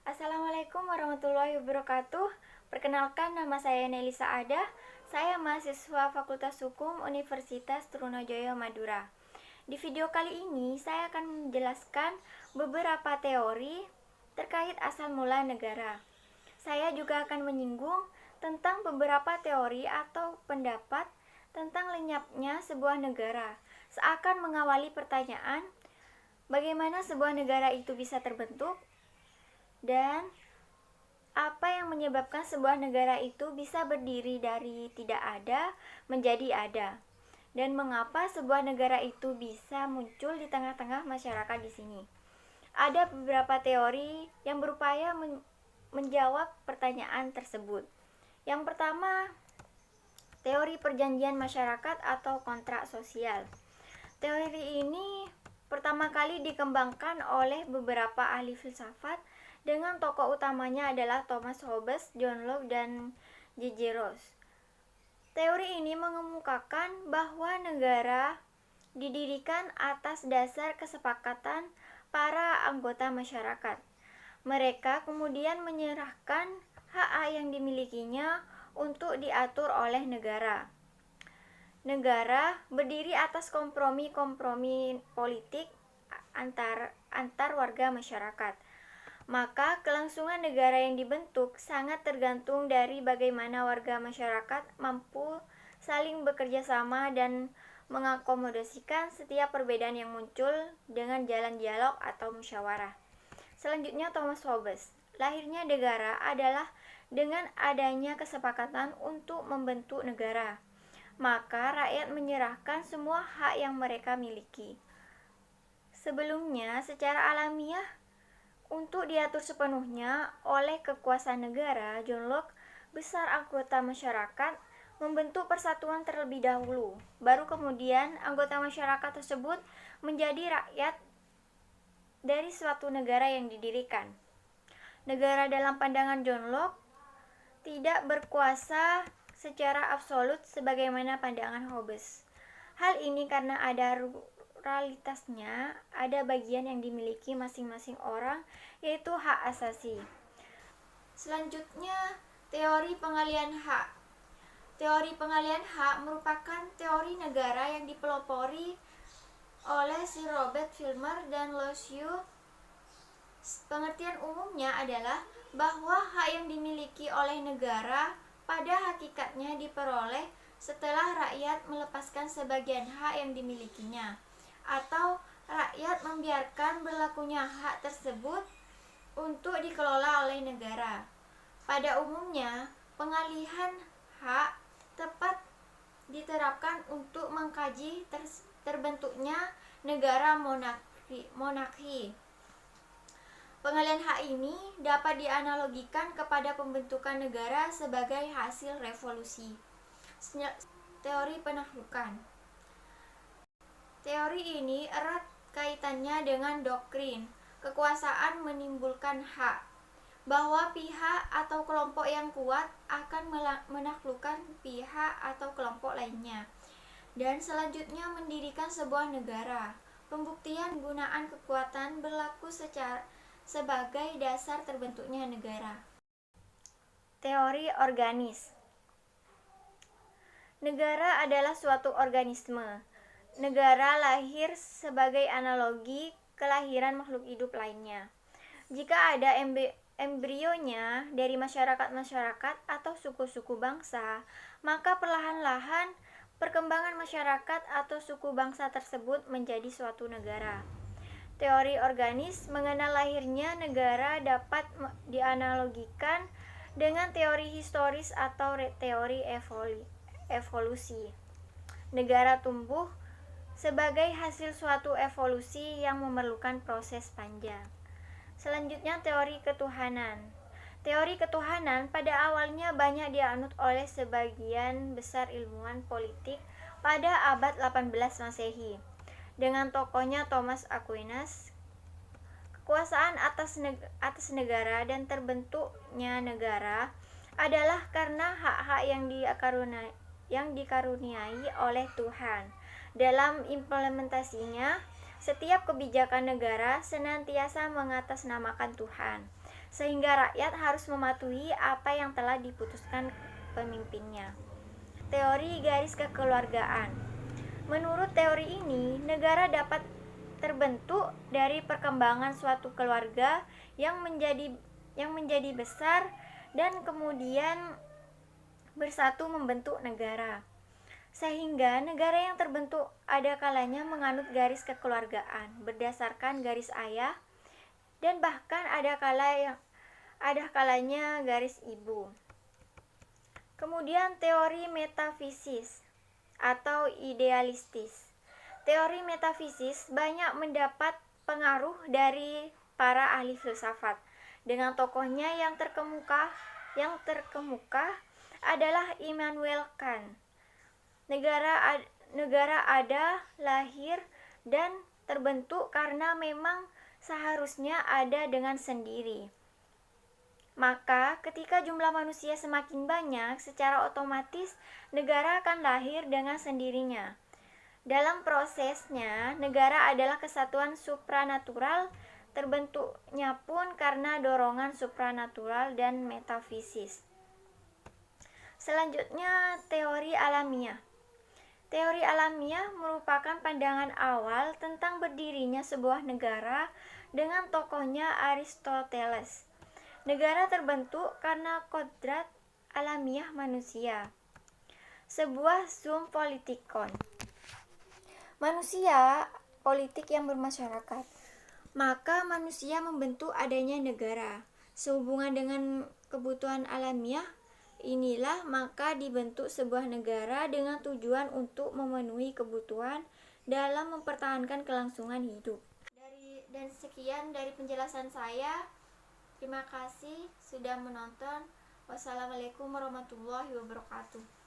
Assalamualaikum warahmatullahi wabarakatuh. Perkenalkan, nama saya Nelisa Ada. Saya mahasiswa Fakultas Hukum Universitas Trunojoyo Madura. Di video kali ini saya akan menjelaskan beberapa teori terkait asal mula negara. Saya juga akan menyinggung tentang beberapa teori atau pendapat tentang lenyapnya sebuah negara, seakan mengawali pertanyaan bagaimana sebuah negara itu bisa terbentuk dan apa yang menyebabkan sebuah negara itu bisa berdiri dari tidak ada menjadi ada, dan mengapa sebuah negara itu bisa muncul di tengah-tengah masyarakat di sini. Ada beberapa teori yang berupaya menjawab pertanyaan tersebut. Yang pertama, teori perjanjian masyarakat atau kontrak sosial. Teori ini pertama kali dikembangkan oleh beberapa ahli filsafat dengan tokoh utamanya adalah Thomas Hobbes, John Locke, dan J.J. Ross. Teori ini mengemukakan bahwa negara didirikan atas dasar kesepakatan para anggota masyarakat. Mereka kemudian menyerahkan hak yang dimilikinya untuk diatur oleh negara. Negara berdiri atas kompromi-kompromi politik antar warga masyarakat. Maka kelangsungan negara yang dibentuk sangat tergantung dari bagaimana warga masyarakat mampu saling bekerja sama dan mengakomodasikan setiap perbedaan yang muncul dengan jalan dialog atau musyawarah. Selanjutnya, Thomas Hobbes. Lahirnya negara adalah dengan adanya kesepakatan untuk membentuk negara. Maka rakyat menyerahkan semua hak yang mereka miliki. Sebelumnya, secara alamiah, untuk diatur sepenuhnya oleh kekuasaan negara, John Locke, besar anggota masyarakat, membentuk persatuan terlebih dahulu. Baru kemudian anggota masyarakat tersebut menjadi rakyat dari suatu negara yang didirikan. Negara dalam pandangan John Locke tidak berkuasa secara absolut sebagaimana pandangan Hobbes. Hal ini karena ada realitasnya, ada bagian yang dimiliki masing-masing orang, yaitu hak asasi. Selanjutnya, teori pengalihan hak. Teori pengalihan hak merupakan teori negara yang dipelopori oleh Sir Robert Filmer dan Louis Yu. Pengertian umumnya adalah bahwa hak yang dimiliki oleh negara pada hakikatnya diperoleh setelah rakyat melepaskan sebagian hak yang dimilikinya, atau rakyat membiarkan berlakunya hak tersebut untuk dikelola oleh negara. Pada umumnya, pengalihan hak tepat diterapkan untuk mengkaji terbentuknya negara monarki. Pengalihan hak ini dapat dianalogikan kepada pembentukan negara sebagai hasil revolusi. Teori penaklukan. Teori ini erat kaitannya dengan doktrin kekuasaan menimbulkan hak, bahwa pihak atau kelompok yang kuat akan menaklukkan pihak atau kelompok lainnya, dan selanjutnya mendirikan sebuah negara. Pembuktian penggunaan kekuatan berlaku sebagai dasar terbentuknya negara. Teori organis. Negara adalah suatu organisme. Negara lahir sebagai analogi kelahiran makhluk hidup lainnya. Jika ada embrionya dari masyarakat-masyarakat atau suku-suku bangsa, maka perlahan-lahan perkembangan masyarakat atau suku bangsa tersebut menjadi suatu negara. Teori organis mengenal lahirnya negara dapat dianalogikan dengan teori historis atau teori evolusi. Negara tumbuh sebagai hasil suatu evolusi yang memerlukan proses panjang. Selanjutnya, teori ketuhanan. Teori ketuhanan pada awalnya banyak dianut oleh sebagian besar ilmuwan politik pada abad 18 Masehi. Dengan tokohnya Thomas Aquinas, kekuasaan atas negara dan terbentuknya negara adalah karena hak-hak yang dikaruniai oleh Tuhan. Dalam implementasinya, setiap kebijakan negara senantiasa mengatasnamakan Tuhan. sehingga rakyat harus mematuhi apa yang telah diputuskan pemimpinnya. Teori garis kekeluargaan. Menurut teori ini, negara dapat terbentuk dari perkembangan suatu keluarga yang menjadi besar dan kemudian bersatu membentuk negara. Sehingga negara yang terbentuk ada kalanya menganut garis kekeluargaan berdasarkan garis ayah dan bahkan ada kalanya garis ibu. Kemudian teori metafisis atau idealistis. Teori metafisis banyak mendapat pengaruh dari para ahli filsafat. Dengan tokohnya yang terkemuka adalah Immanuel Kant. Negara ada, lahir, dan terbentuk karena memang seharusnya ada dengan sendiri. Maka ketika jumlah manusia semakin banyak, secara otomatis negara akan lahir dengan sendirinya. Dalam prosesnya, negara adalah kesatuan supranatural, terbentuknya pun karena dorongan supranatural dan metafisis. Selanjutnya, teori alamiah. Teori alamiah merupakan pandangan awal tentang berdirinya sebuah negara dengan tokohnya Aristoteles. Negara terbentuk karena kodrat alamiah manusia. Sebuah zoom politikon. Manusia politik yang bermasyarakat. Maka manusia membentuk adanya negara. Sehubungan dengan kebutuhan alamiah inilah maka dibentuk sebuah negara dengan tujuan untuk memenuhi kebutuhan dalam mempertahankan kelangsungan hidup. Dan sekian dari penjelasan saya. Terima kasih sudah menonton. Wassalamualaikum warahmatullahi wabarakatuh.